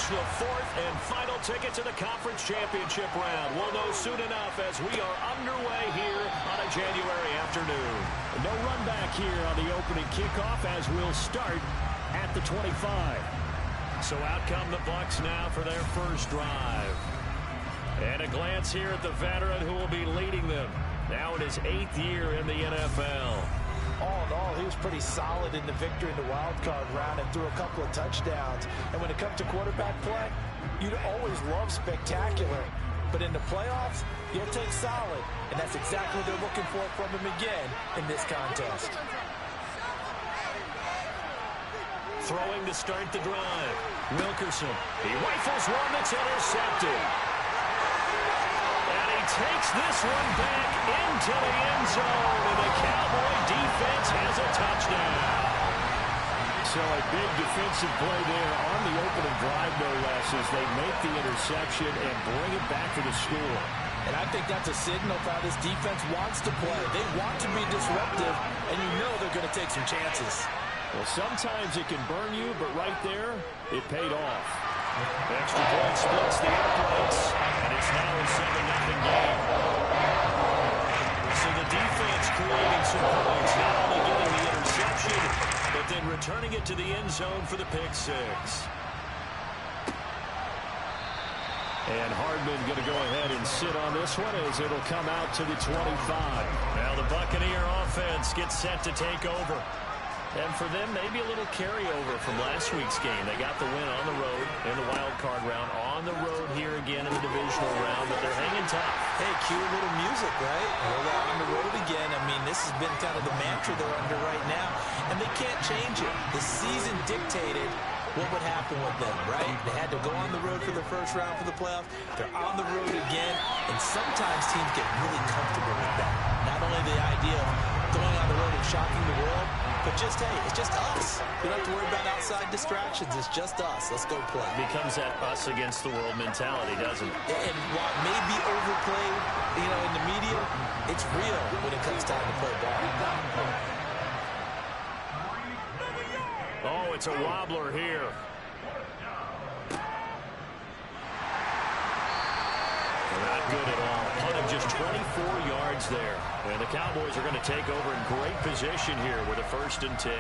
clinch the fourth and final ticket to the conference championship round. We'll know soon enough as we are underway here on a January afternoon. No run back here on the opening kickoff as we'll start at the 25. So out come the Bucs now for their first drive. And a glance here at the veteran who will be leading them. Now in his 8th year in the NFL. All in all, he was pretty solid in the victory in the wild card round and threw a couple of touchdowns. And when it comes to quarterback play, you'd always love spectacular. But in the playoffs, you'll take solid. And that's exactly what they're looking for from him again in this contest. Throwing to start the drive. Wilkerson. He rifles one that's intercepted. And he takes this one back into the end zone. And the Cowboy defense has a touchdown. So a big defensive play there on the opening drive, no less, as they make the interception and bring it back for the score. And I think that's a signal for how this defense wants to play. They want to be disruptive, and you know they're going to take some chances. Well, sometimes it can burn you, but right there, it paid off. Extra point splits the airplanes, and it's now a 7-0 game. So the defense creating some points, not only getting the interception, but then returning it to the end zone for the pick six. And Hardman going to go ahead and sit on this one as it'll come out to the 25. Now the Buccaneer offense gets set to take over. And for them, maybe a little carryover from last week's game. They got the win on the road in the wild card round, on the road here again in the divisional round, but they're hanging tough. Hey, cue a little music, right? Roll out on the road again. I mean, this has been kind of the mantra they're under right now, and they can't change it. The season dictated what would happen with them, right? They had to go on the road for the first round for the playoffs. They're on the road again, and sometimes teams get really comfortable with that. Not only the idea of going on the road and shocking the world, but just, hey, it's just us. We don't have to worry about outside distractions. It's just us. Let's go play. Becomes that us against the world mentality, doesn't it? And while it may be overplayed, in the media, it's real when it comes time to play ball. Oh, it's a wobbler here. Not good at all. Punt of just 24 yards there. And the Cowboys are going to take over in great position here with a 1st and 10.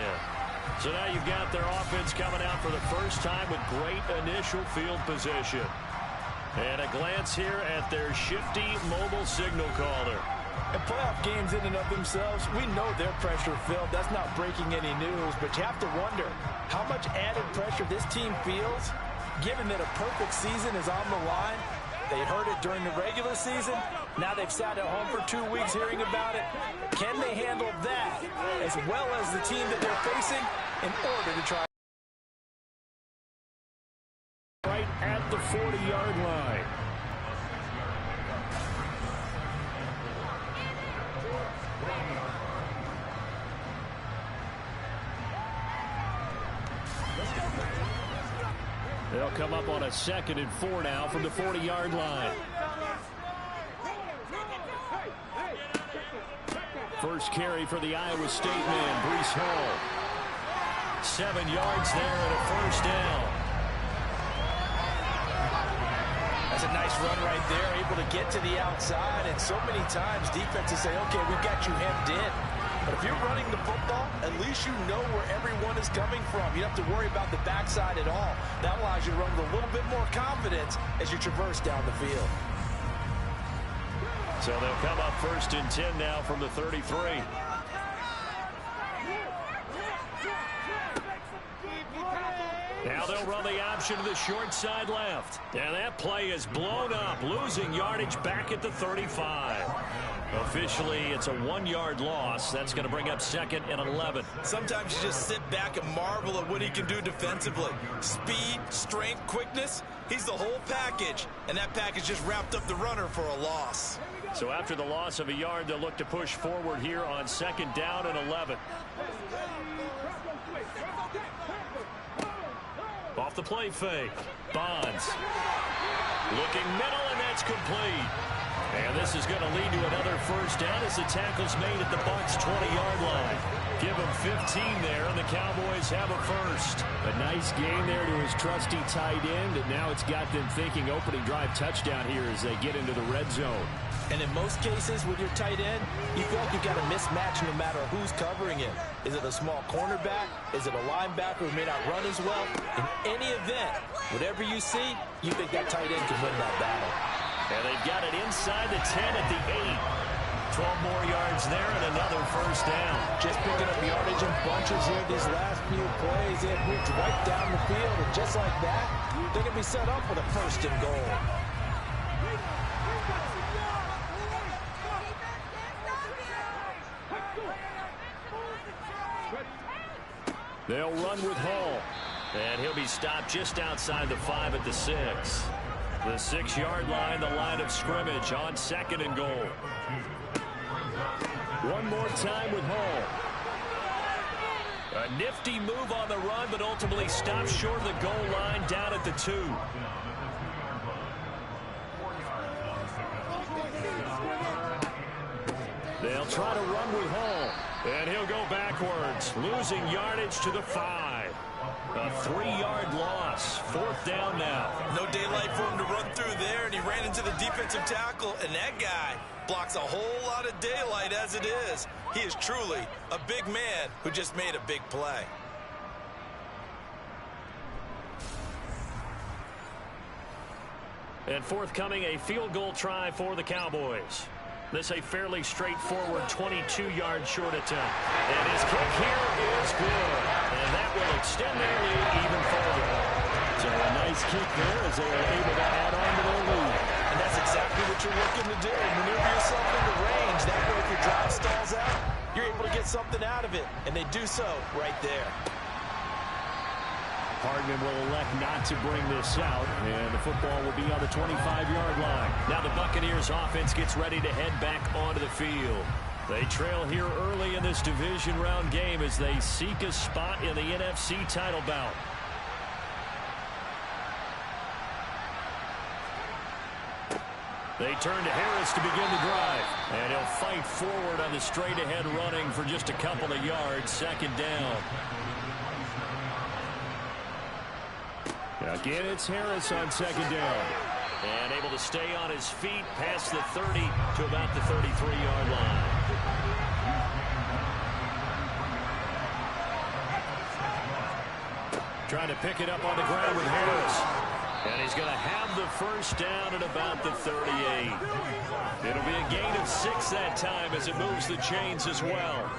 So now you've got their offense coming out for the first time with great initial field position. And a glance here at their shifty mobile signal caller. And playoff games in and of themselves, we know they're pressure-filled. That's not breaking any news, but you have to wonder how much added pressure this team feels, given that a perfect season is on the line. They heard it during the regular season. Now they've sat at home for 2 weeks hearing about it. Can they handle that as well as the team that they're facing in order to try? Right at the 40-yard line. They'll come up on a 2nd and 4 now from the 40-yard line. First carry for the Iowa State man, Breece Hall. 7 yards there and a first down. That's a nice run right there, able to get to the outside. And so many times defenses say, okay, we've got you hemmed in. But if you're running the football, at least you know where everyone is coming from. You don't have to worry about the backside at all. That allows you to run with a little bit more confidence as you traverse down the field. So they'll come up 1st and 10 now from the 33. Now they'll run the option to the short side left. And that play is blown up, losing yardage back at the 35. Officially, it's a 1-yard loss. That's going to bring up 2nd and 11. Sometimes you just sit back and marvel at what he can do defensively. Speed, strength, quickness, he's the whole package. And that package just wrapped up the runner for a loss. So after the loss of a yard, they'll look to push forward here on 2nd down and 11. off the play fake. Bonds. Looking middle, and that's complete. And this is going to lead to another first down as the tackle's made at the Bucs' 20-yard line. Give them 15 there, and the Cowboys have a first. A nice gain there to his trusty tight end, and now it's got them thinking opening drive touchdown here as they get into the red zone. And in most cases with your tight end, you feel like you've got a mismatch no matter who's covering him. Is it a small cornerback? Is it a linebacker who may not run as well? In any event, whatever you see, you think that tight end can win that battle. And they've got it inside the 10 at the 8. 12 more yards there and another first down. Just picking up yardage in bunches here these last few plays. They have moved right down the field, and just like that, they're going to be set up with a first and goal. They'll run with Hall. And he'll be stopped just outside the 5 at the 6. The 6-yard line, the line of scrimmage on 2nd and goal. One more time with Hall. A nifty move on the run, but ultimately stopped short of the goal line down at the 2. They'll try to run with Hall. And he'll go backwards, losing yardage to the 5. A 3-yard loss. 4th down now. No daylight for him to run through there, and he ran into the defensive tackle, and that guy blocks a whole lot of daylight as it is. He is truly a big man who just made a big play. And forthcoming, a field goal try for the Cowboys. This a fairly straightforward 22-yard short attempt. And his kick here is good. And that will extend their lead even further. So a nice kick there as they are able to add on to their lead. And that's exactly what you're looking to do. Maneuver yourself into range. That way if your drive stalls out, you're able to get something out of it. And they do so right there. Hardman will elect not to bring this out, and the football will be on the 25-yard line. Now the Buccaneers offense gets ready to head back onto the field. They trail here early in this division round game as they seek a spot in the NFC title bout. They turn to Harris to begin the drive, and he'll fight forward on the straight-ahead running for just a couple of yards. 2nd down. Again, it's Harris on 2nd down. And able to stay on his feet past the 30 to about the 33-yard line. Trying to pick it up on the ground with Harris. And he's going to have the first down at about the 38. It'll be a gain of 6 that time as it moves the chains as well.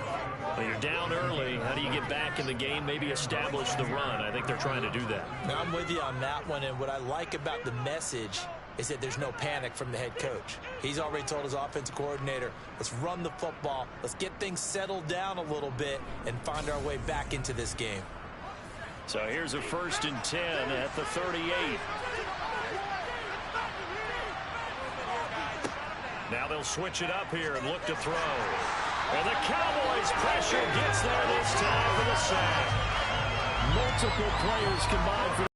When you're down early, how do you get back in the game, maybe establish the run? I think they're trying to do that. Now, I'm with you on that one, and what I like about the message is that there's no panic from the head coach. He's already told his offensive coordinator, let's run the football, let's get things settled down a little bit and find our way back into this game. So here's a 1st and 10 at the 38. Now they'll switch it up here and look to throw. And the Cowboys pressure gets there this time for the sack. Multiple players combined for the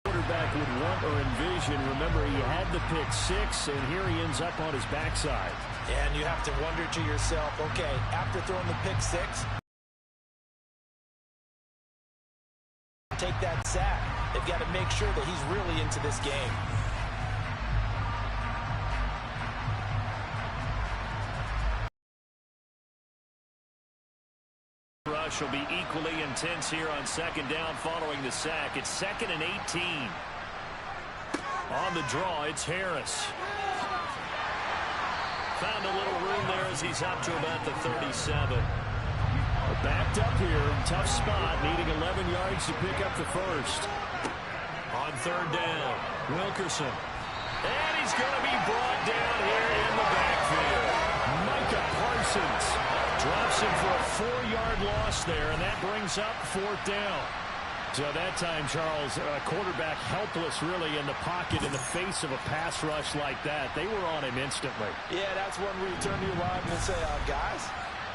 quarterback would want or envision. Remember, he had the pick 6, and here he ends up on his backside. And you have to wonder to yourself, okay, after throwing the pick 6, take that sack. They've got to make sure that he's really into this game. Rush will be equally intense here on 2nd down following the sack. It's 2nd and 18. On the draw, it's Harris. Found a little room there as he's up to about the 37. Backed up here, tough spot, needing 11 yards to pick up the first. On 3rd down, Wilkerson. And he's going to be brought down here in the backfield. Micah Parsons drops him for a 4-yard loss there, and that brings up 4th down. So that time, Charles, a quarterback helpless really in the pocket in the face of a pass rush like that. They were on him instantly. Yeah, that's one where you turn to your lineman and say, guys,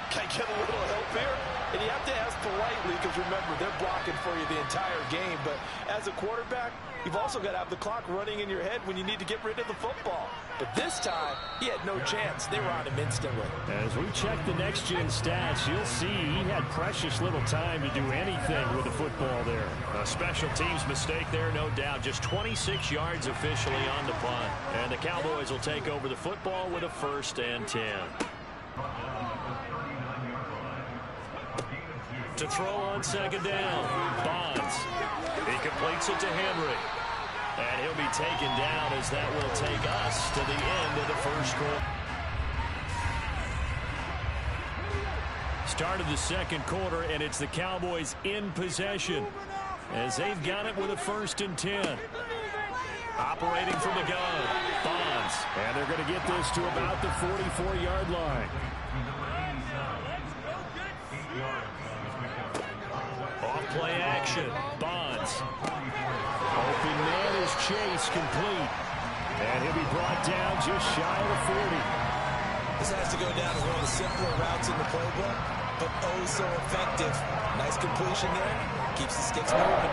Can I get a little help here? And you have to ask politely because, remember, they're blocking for you the entire game. But as a quarterback, you've also got to have the clock running in your head when you need to get rid of the football. But this time, he had no chance. They were on him instantly. As we check the next-gen stats, you'll see he had precious little time to do anything with the football there. A special teams mistake there, no doubt. Just 26 yards officially on the punt. And the Cowboys will take over the football with a 1st and 10. To throw on 2nd down, Bonds. He completes it to Henry. And he'll be taken down as that will take us to the end of the 1st quarter. Start of the 2nd quarter, and it's the Cowboys in possession as they've got it with a 1st and 10. Operating from the gun, Bonds. And they're going to get this to about the 44-yard line. Off-play action, Bonds. Open man is Chase, complete. And he'll be brought down just shy of the 40. This has to go down as one of the simpler routes in the playbook, but oh so effective. Nice completion there. Keeps the sticks moving.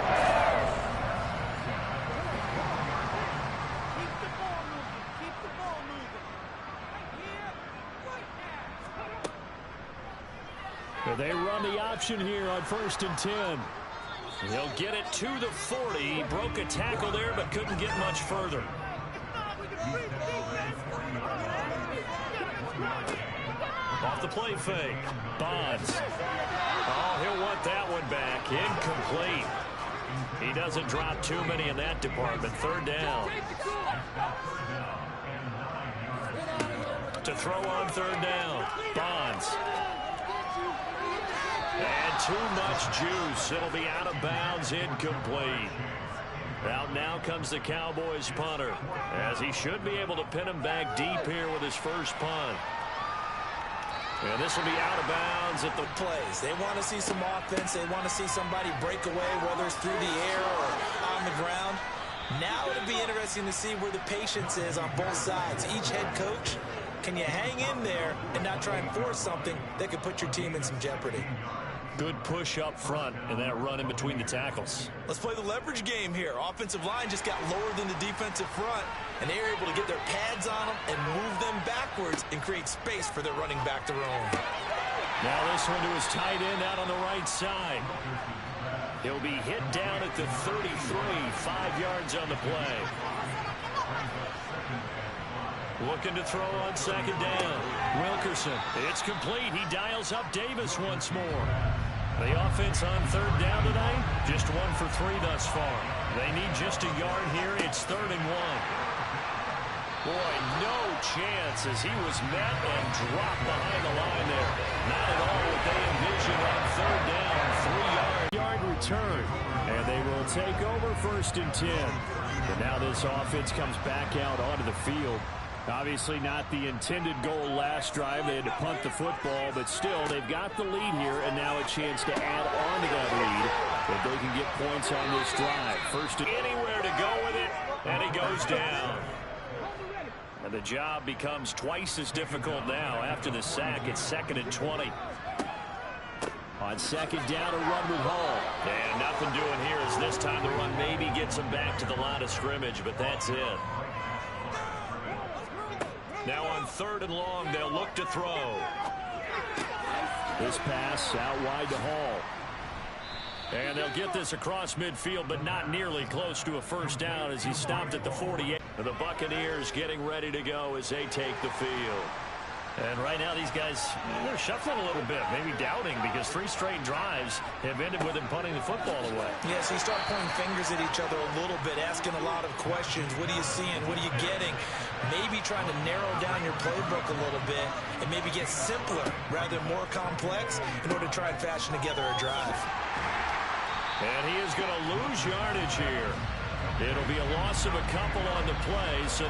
They run the option here on 1st and 10. He'll get it to the 40. He broke a tackle there, but couldn't get much further. Off the play fake. Bonds. Oh, he'll want that one back. Incomplete. He doesn't drop too many in that department. 3rd down. To throw on 3rd down. Bonds. And too much juice. It'll be out of bounds, incomplete. Out now comes the Cowboys punter, as he should be able to pin him back deep here with his 1st punt. And this will be out of bounds at the plays. They want to see some offense. They want to see somebody break away, whether it's through the air or on the ground. Now it'll be interesting to see where the patience is on both sides. Each head coach, can you hang in there and not try and force something that could put your team in some jeopardy? Good push up front and that run in between the tackles. Let's play the leverage game here. Offensive line just got lower than the defensive front, and they were able to get their pads on them and move them backwards and create space for their running back to roam. Now this one to his tight end out on the right side. He'll be hit down at the 33, 5 yards on the play. Looking to throw on 2nd down. Wilkerson. It's complete. He dials up Davis once more. The offense on 3rd down tonight, just 1 for 3 thus far. They need just a yard here. It's 3rd and 1. Boy, no chance as he was met and dropped behind the line there. Not at all what they envisioned on 3rd down. 3-yard return. And they will take over 1st and 10. But now this offense comes back out onto the field. Obviously not the intended goal last drive. They had to punt the football, but still they've got the lead here, and now a chance to add on to that lead if they can get points on this drive. First, anywhere to go with it, and he goes down. And the job becomes twice as difficult now after the sack. It's 2nd and 20. On 2nd down, a run with Hall. And nothing doing here as this time the run maybe gets him back to the line of scrimmage, but that's it. Now on 3rd and long, they'll look to throw. This pass out wide to Hall. And they'll get this across midfield, but not nearly close to a 1st down as he stopped at the 48. The Buccaneers getting ready to go as they take the field. And right now these guys, they're shuffling a little bit, maybe doubting, because 3 straight drives have ended with him punting the football away. Yes, you start pointing fingers at each other a little bit, asking a lot of questions. What are you seeing? What are you getting? Maybe trying to narrow down your playbook a little bit and maybe get simpler rather than more complex in order to try and fashion together a drive. And he is going to lose yardage here. It'll be a loss of a couple on the play. So